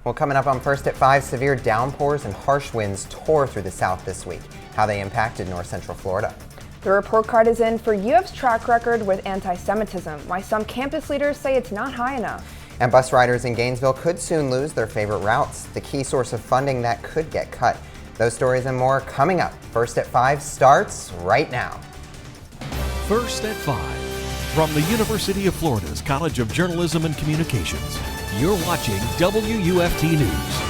Well, coming up on First at 5, severe downpours and harsh winds tore through the south this week. How they impacted north central Florida. The report card is in for UF's track record with anti-Semitism, why some campus leaders say it's not high enough. And bus riders in Gainesville could soon lose their favorite routes, the key source of funding that could get cut. Those stories and more coming up. First at 5 starts right now. First at 5 from the University of Florida's College of Journalism and Communications. You're watching WUFT News.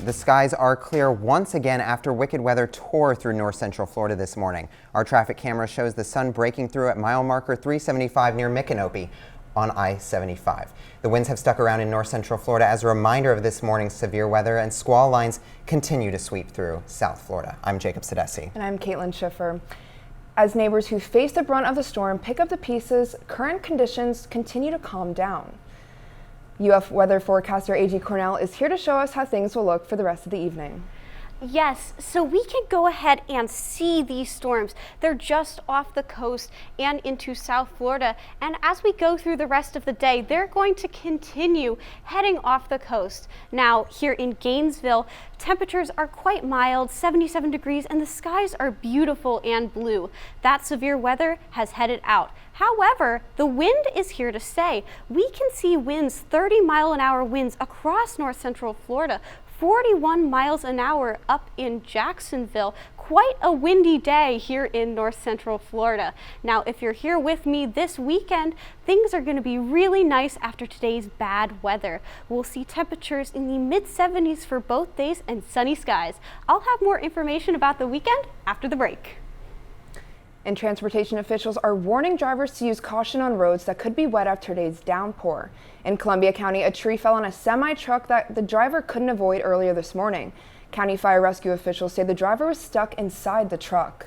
The skies are clear once again after wicked weather tore through north central Florida this morning. Our traffic camera shows the sun breaking through at mile marker 375 near Micanopy on I-75. The winds have stuck around in north central Florida as a reminder of this morning's severe weather, and squall lines continue to sweep through South Florida. I'm Jacob Sedesse. And I'm Caitlyn Schiffer. As neighbors who face the brunt of the storm pick up the pieces, current conditions continue to calm down. UF weather forecaster A.G. Cornell is here to show us how things will look for the rest of the evening. Yes, so we can go ahead and see these storms. They're just off the coast and into South Florida. And as we go through the rest of the day, they're going to continue heading off the coast. Now, here in Gainesville, temperatures are quite mild, 77 degrees, and the skies are beautiful and blue. That severe weather has headed out. However, the wind is here to stay. We can see winds, 30-mile-an-hour winds across north central Florida. 41 miles an hour up in Jacksonville. Quite a windy day here in north central Florida. Now, if you're here with me this weekend, things are going to be really nice after today's bad weather. We'll see temperatures in the mid-70s for both days and sunny skies. I'll have more information about the weekend after the break. And transportation officials are warning drivers to use caution on roads that could be wet after today's downpour. In Columbia County, a tree fell on a semi-truck that the driver couldn't avoid earlier this morning. County fire rescue officials say the driver was stuck inside the truck.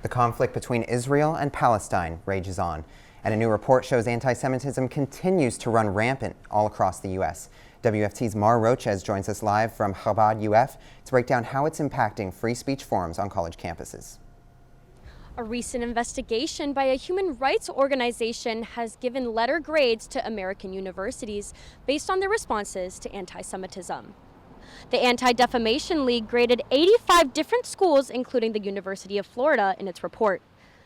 The conflict between Israel and Palestine rages on, and a new report shows anti-Semitism continues to run rampant all across the U.S. WFT's Roches joins us live from Chabad UF to break down how it's impacting free speech forums on college campuses. A recent investigation by a human rights organization has given letter grades to American universities based on their responses to anti-Semitism. The Anti-Defamation League graded 85 different schools, including the University of Florida, in its report.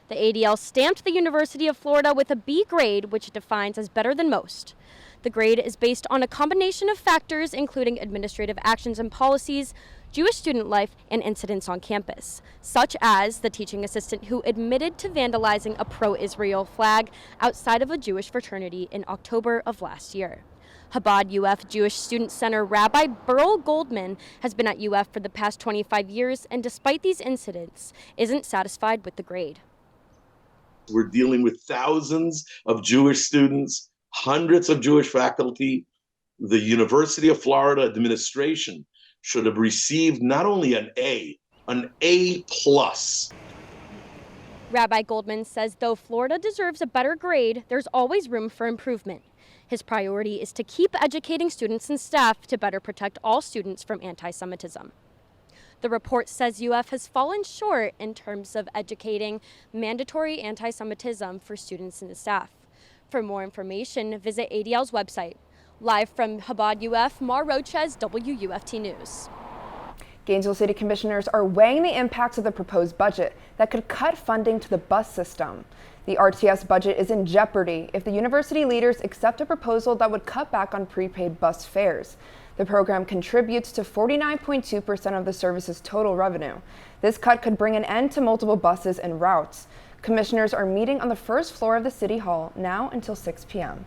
The ADL stamped the University of Florida with a B grade, which it defines as better than most. The grade is based on a combination of factors, including administrative actions and policies, Jewish student life, and incidents on campus, such as the teaching assistant who admitted to vandalizing a pro-Israel flag outside of a Jewish fraternity in October of last year. Chabad UF Jewish Student Center Rabbi Burl Goldman has been at UF for the past 25 years, and despite these incidents, isn't satisfied with the grade. We're dealing with thousands of Jewish students, hundreds of Jewish faculty. The University of Florida administration should have received not only an A plus. Rabbi Goldman says though Florida deserves a better grade, there's always room for improvement. His priority is to keep educating students and staff to better protect all students from anti-Semitism. The report says UF has fallen short in terms of educating mandatory anti-Semitism for students and staff. For more information, visit ADL's website. Live from Chabad UF, Roches, WUFT News. Gainesville City Commissioners are weighing the impacts of the proposed budget that could cut funding to the bus system. The RTS budget is in jeopardy if the university leaders accept a proposal that would cut back on prepaid bus fares. The program contributes to 49.2% of the service's total revenue. This cut could bring an end to multiple buses and routes. Commissioners are meeting on the first floor of the City Hall now until 6 p.m.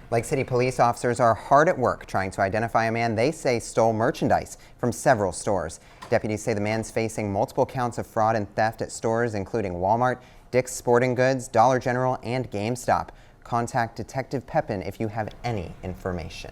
Lake City police officers are hard at work trying to identify a man they say stole merchandise from several stores. Deputies say the man's facing multiple counts of fraud and theft at stores including Walmart, Dick's Sporting Goods, Dollar General, and GameStop. Contact Detective Pepin if you have any information.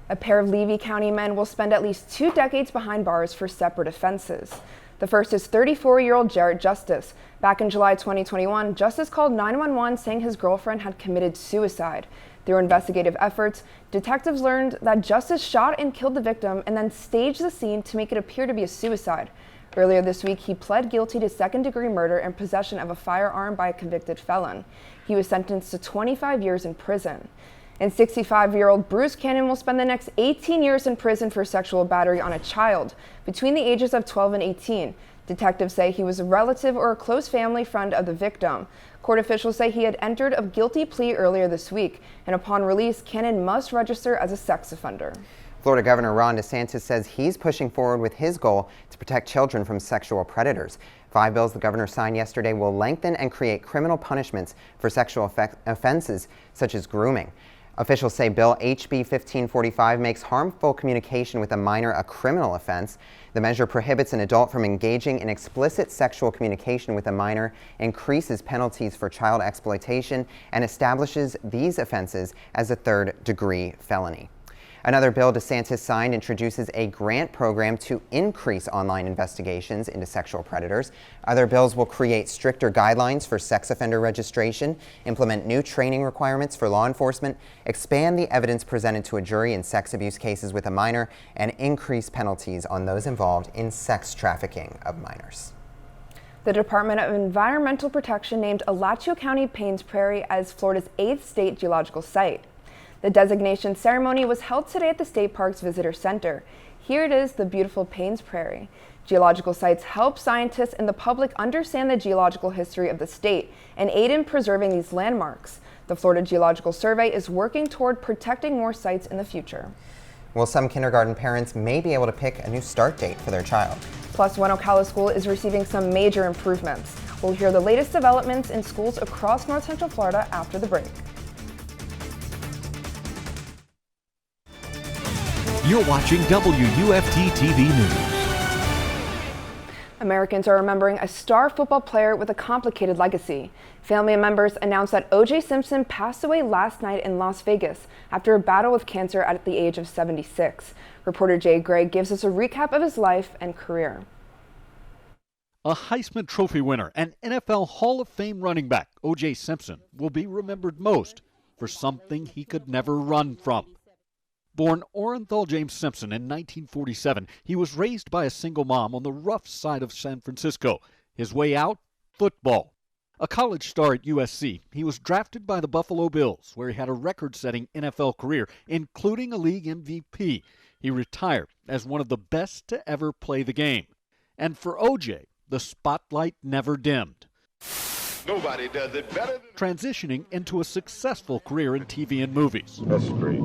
A pair of Levy County men will spend at least 2 decades behind bars for separate offenses. The first is 34-year-old Jarrett Justice. Back in July 2021, Justice called 911 saying his girlfriend had committed suicide. Through investigative efforts, detectives learned that Justice shot and killed the victim and then staged the scene to make it appear to be a suicide. Earlier this week, he pled guilty to second-degree murder and possession of a firearm by a convicted felon. He was sentenced to 25 years in prison. And 65-year-old Bruce Cannon will spend the next 18 years in prison for sexual battery on a child between the ages of 12 and 18. Detectives say he was a relative or a close family friend of the victim. Court officials say he had entered a guilty plea earlier this week, and upon release, Cannon must register as a sex offender. Florida Governor Ron DeSantis says he's pushing forward with his goal to protect children from sexual predators. 5 bills the governor signed yesterday will lengthen and create criminal punishments for sexual offenses such as grooming. Officials say Bill HB 1545 makes harmful communication with a minor a criminal offense. The measure prohibits an adult from engaging in explicit sexual communication with a minor, increases penalties for child exploitation, and establishes these offenses as a third-degree felony. Another bill DeSantis signed introduces a grant program to increase online investigations into sexual predators. Other bills will create stricter guidelines for sex offender registration, implement new training requirements for law enforcement, expand the evidence presented to a jury in sex abuse cases with a minor, and increase penalties on those involved in sex trafficking of minors. The Department of Environmental Protection named Alachua County Paynes Prairie as Florida's 8th state geological site. The designation ceremony was held today at the State Parks Visitor Center. Here it is, the beautiful Paynes Prairie. Geological sites help scientists and the public understand the geological history of the state and aid in preserving these landmarks. The Florida Geological Survey is working toward protecting more sites in the future. Well, some kindergarten parents may be able to pick a new start date for their child. Plus, One Ocala School is receiving some major improvements. We'll hear the latest developments in schools across North Central Florida after the break. You're watching WUFT-TV News. Americans are remembering a star football player with a complicated legacy. Family members announced that O.J. Simpson passed away last night in Las Vegas after a battle with cancer at the age of 76. Reporter Jay Gray gives us a recap of his life and career. A Heisman Trophy winner and NFL Hall of Fame running back, O.J. Simpson, will be remembered most for something he could never run from. Born Orenthal James Simpson in 1947, he was raised by a single mom on the rough side of San Francisco. His way out? Football. A college star at USC, he was drafted by the Buffalo Bills, where he had a record-setting NFL career, including a league MVP. He retired as one of the best to ever play the game. And for OJ, the spotlight never dimmed. Nobody does it better than... Transitioning into a successful career in TV and movies. That's great.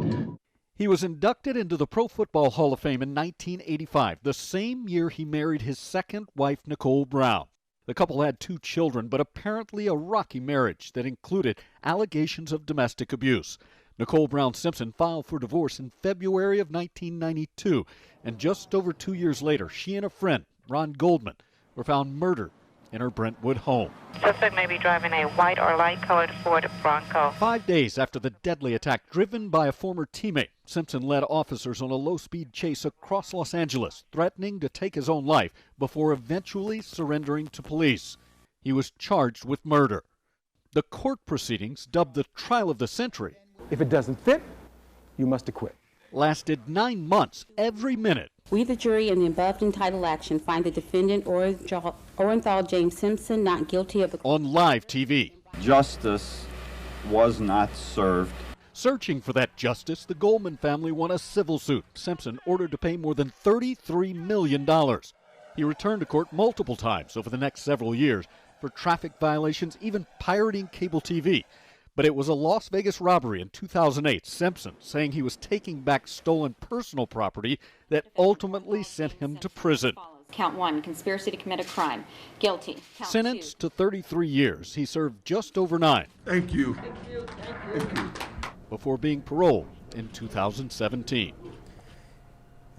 He was inducted into the Pro Football Hall of Fame in 1985, the same year he married his second wife, Nicole Brown. The couple had 2 children, but apparently a rocky marriage that included allegations of domestic abuse. Nicole Brown Simpson filed for divorce in February of 1992, and just over 2 years later, she and a friend, Ron Goldman, were found murdered in her Brentwood home. Suspect may be driving a white or light-colored Ford Bronco. 5 days after the deadly attack driven by a former teammate, Simpson led officers on a low-speed chase across Los Angeles, threatening to take his own life before eventually surrendering to police. He was charged with murder. The court proceedings, dubbed the trial of the century, if it doesn't fit, you must acquit. Lasted 9 months, every minute. We, the jury, in the above entitled action, find the defendant Orenthal James Simpson not guilty of... On live TV. Justice was not served. Searching for that justice, the Goldman family won a civil suit. Simpson ordered to pay more than $33 million. He returned to court multiple times over the next several years for traffic violations, even pirating cable TV. But it was a Las Vegas robbery in 2008, Simpson saying he was taking back stolen personal property, that ultimately sent him to prison. Count 1, conspiracy to commit a crime. Guilty. Count Sentenced to 33 years, he served just over 9. Thank you. Thank you. Before being paroled in 2017.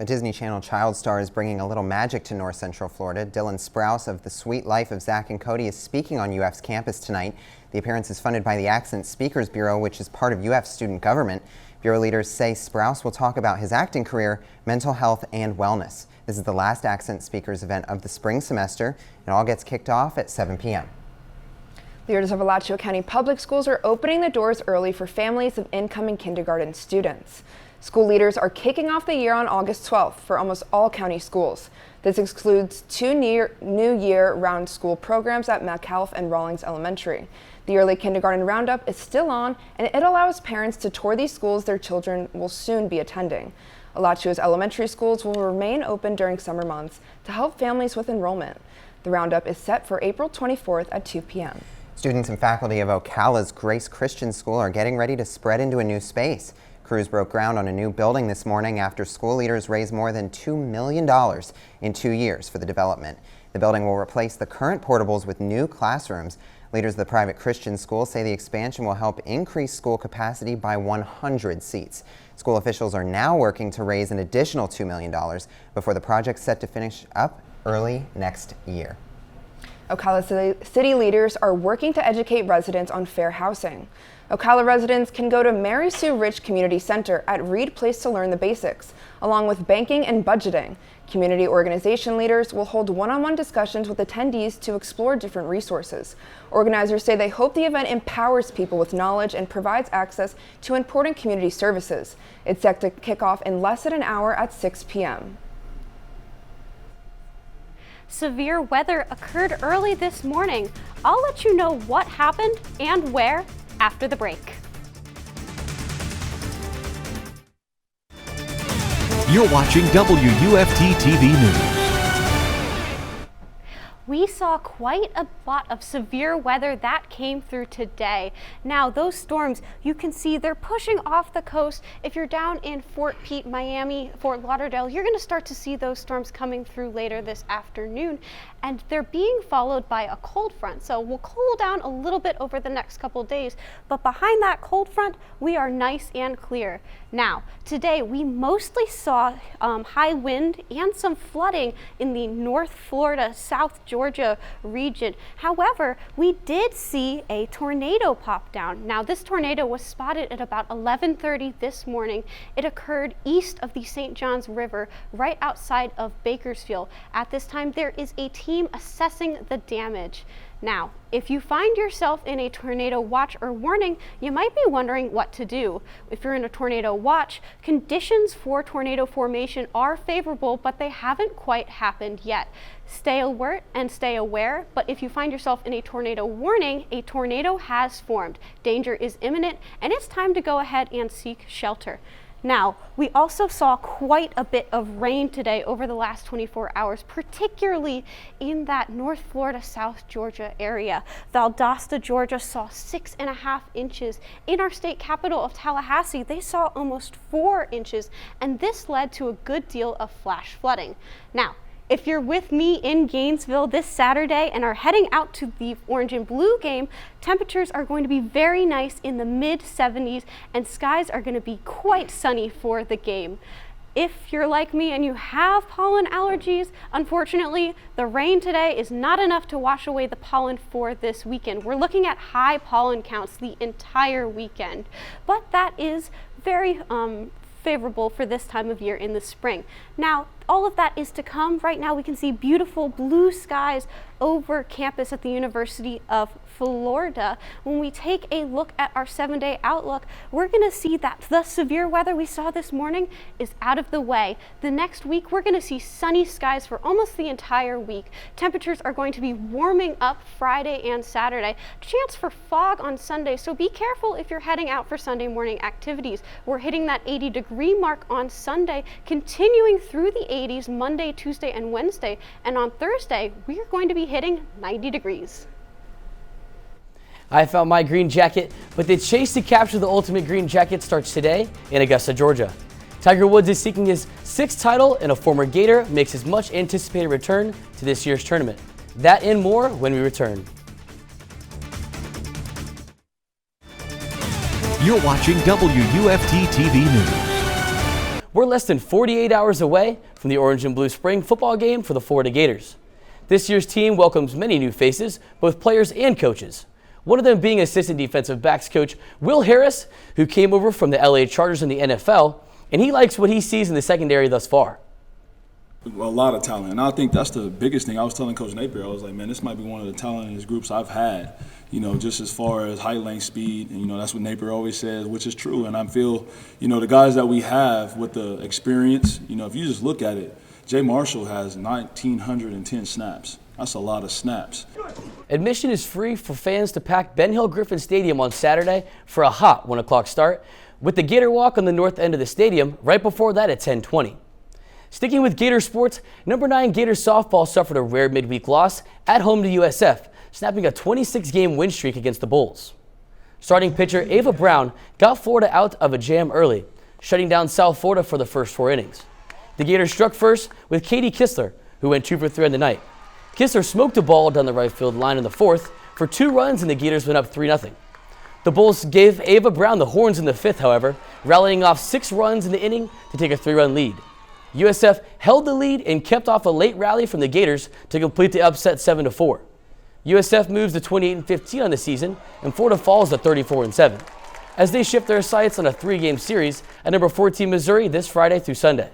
A Disney Channel child star is bringing a little magic to North Central Florida. Dylan Sprouse of The Sweet Life of Zach and Cody is speaking on UF's campus tonight. The appearance is funded by the Accent Speakers Bureau, which is part of UF's student government. Bureau leaders say Sprouse will talk about his acting career, mental health, and wellness. This is the last Accent Speakers event of the spring semester. It all gets kicked off at 7 p.m. Leaders of Alachua County Public Schools are opening the doors early for families of incoming kindergarten students. School leaders are kicking off the year on August 12th for almost all county schools. This includes 2 new year-round school programs at McAuliffe and Rawlings Elementary. The early kindergarten roundup is still on, and it allows parents to tour these schools their children will soon be attending. Alachua's elementary schools will remain open during summer months to help families with enrollment. The roundup is set for April 24th at 2 p.m. Students and faculty of Ocala's Grace Christian School are getting ready to spread into a new space. Crews broke ground on a new building this morning after school leaders raised more than $2 million in 2 years for the development. The building will replace the current portables with new classrooms. Leaders of the private Christian school say the expansion will help increase school capacity by 100 seats. School officials are now working to raise an additional $2 million before the project's set to finish up early next year. Ocala city leaders are working to educate residents on fair housing. Ocala residents can go to Mary Sue Rich Community Center at Reed Place to learn the basics, along with banking and budgeting. Community organization leaders will hold one-on-one discussions with attendees to explore different resources. Organizers say they hope the event empowers people with knowledge and provides access to important community services. It's set to kick off in less than an hour at 6 p.m. Severe weather occurred early this morning. I'll let you know what happened and where after the break. You're watching WUFT-TV News. We saw quite a lot of severe weather that came through today. Now, those storms, you can see they're pushing off the coast. If you're down in Fort Pete, Miami, Fort Lauderdale, you're going to start to see those storms coming through later this afternoon. And they're being followed by a cold front. So we'll cool down a little bit over the next couple days. But behind that cold front, we are nice and clear. Now, today we mostly saw high wind and some flooding in the North Florida, South Georgia region. However, we did see a tornado pop down. Now, this tornado was spotted at about 11:30 this morning. It occurred east of the St. Johns River, right outside of Bakersfield. At this time, there is a team assessing the damage. Now, if you find yourself in a tornado watch or warning, you might be wondering what to do. If you're in a tornado watch, conditions for tornado formation are favorable, but they haven't quite happened yet. Stay alert and stay aware, but if you find yourself in a tornado warning, a tornado has formed. Danger is imminent, and it's time to go ahead and seek shelter. Now, we also saw quite a bit of rain today over the last 24 hours, particularly in that North Florida, South Georgia area. Valdosta, Georgia saw 6.5 inches. In our state capital of Tallahassee, they saw almost 4 inches, and this led to a good deal of flash flooding. Now, if you're with me in Gainesville this Saturday and are heading out to the Orange and Blue game, temperatures are going to be very nice in the mid-70s and skies are going to be quite sunny for the game. If you're like me and you have pollen allergies, unfortunately, the rain today is not enough to wash away the pollen for this weekend. We're looking at high pollen counts the entire weekend, but that is very favorable for this time of year in the spring. Now, all of that is to come. Right now we can see beautiful blue skies over campus at the University of Florida. When we take a look at our 7-day outlook, we're going to see that the severe weather we saw this morning is out of the way. The next week we're going to see sunny skies for almost the entire week. Temperatures are going to be warming up Friday and Saturday. Chance for fog on Sunday, so be careful if you're heading out for Sunday morning activities. We're hitting that 80-degree mark on Sunday, continuing through the 80s Monday, Tuesday, and Wednesday. And on Thursday, we are going to be hitting 90 degrees. I found my green jacket, but the chase to capture the ultimate green jacket starts today in Augusta, Georgia. Tiger Woods is seeking his 6th title, and a former Gator makes his much anticipated return to this year's tournament. That and more when we return. You're watching WUFT-TV News. We're less than 48 hours away from the Orange and Blue spring football game for the Florida Gators. This year's team welcomes many new faces, both players and coaches. One of them being assistant defensive backs coach Will Harris, who came over from the LA Chargers in the NFL, and he likes what he sees in the secondary thus far. A lot of talent, and I think that's the biggest thing. I was telling Coach Napier, I was like, man, this might be one of the talented groups I've had, just as far as height, length, speed, and that's what Napier always says, which is true. And I feel, the guys that we have with the experience, if you just look at it, Jay Marshall has 1,910 snaps. That's a lot of snaps. Admission is free for fans to pack Ben Hill Griffin Stadium on Saturday for a hot 1 o'clock start, with the Gator Walk on the north end of the stadium right before that at 10:20. Sticking with Gator sports, number 9 Gator softball suffered a rare midweek loss at home to USF, snapping a 26-game win streak against the Bulls. Starting pitcher Ava Brown got Florida out of a jam early, shutting down South Florida for the first 4 innings. The Gators struck first with Katie Kistler, who went 2 for 3 on the night. Kistler smoked a ball down the right field line in the 4th for 2 runs, and the Gators went up 3-0. The Bulls gave Ava Brown the horns in the 5th, however, rallying off 6 runs in the inning to take a 3-run lead. USF held the lead and kept off a late rally from the Gators to complete the upset 7-4. USF moves to 28-15 on the season, and Florida falls to 34-7, as they shift their sights on a 3-game series at number 14 Missouri this Friday through Sunday.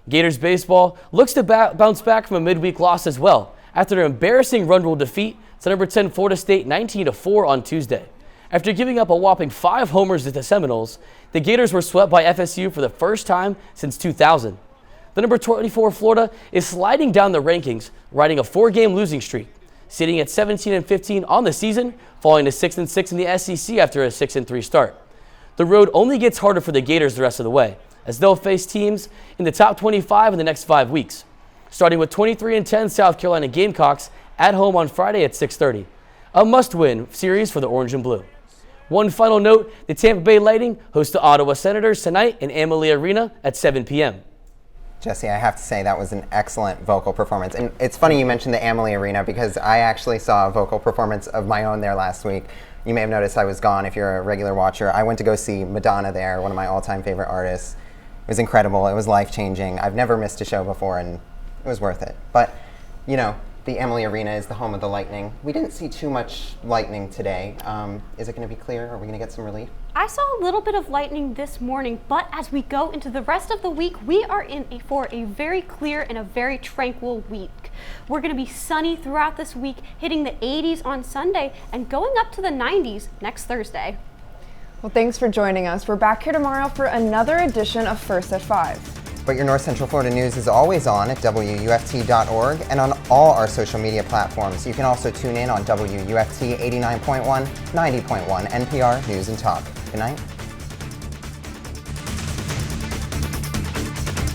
Gators baseball looks to bounce back from a midweek loss as well, after an embarrassing run rule defeat to number 10 Florida State 19-4 on Tuesday. After giving up a whopping 5 homers to the Seminoles, the Gators were swept by FSU for the first time since 2000. The number 24 Florida is sliding down the rankings, riding a 4-game losing streak, sitting at 17-15 on the season, falling to 6-6 in the SEC after a 6-3 start. The road only gets harder for the Gators the rest of the way, as they'll face teams in the top 25 in the next 5 weeks, starting with 23-10 South Carolina Gamecocks at home on Friday at 6:30. A must-win series for the Orange and Blue. One final note, the Tampa Bay Lightning host the Ottawa Senators tonight in Amalie Arena at 7 p.m. Jesse, I have to say that was an excellent vocal performance. And it's funny you mentioned the Amalie Arena because I actually saw a vocal performance of my own there last week. You may have noticed I was gone if you're a regular watcher. I went to go see Madonna there, one of my all-time favorite artists. It was incredible. It was life-changing. I've never missed a show before, and it was worth it. But, you know, the Amalie Arena is the home of the Lightning. We didn't see too much lightning today. Is it going to be clear? Are we going to get some relief? I saw a little bit of lightning this morning, but as we go into the rest of the week, we are in for a very clear and a very tranquil week. We're going to be sunny throughout this week, hitting the 80s on Sunday and going up to the 90s next Thursday. Well, thanks for joining us. We're back here tomorrow for another edition of First at 5. But your North Central Florida news is always on at WUFT.org and on all our social media platforms. You can also tune in on WUFT 89.1, 90.1 NPR News and Talk. Good night.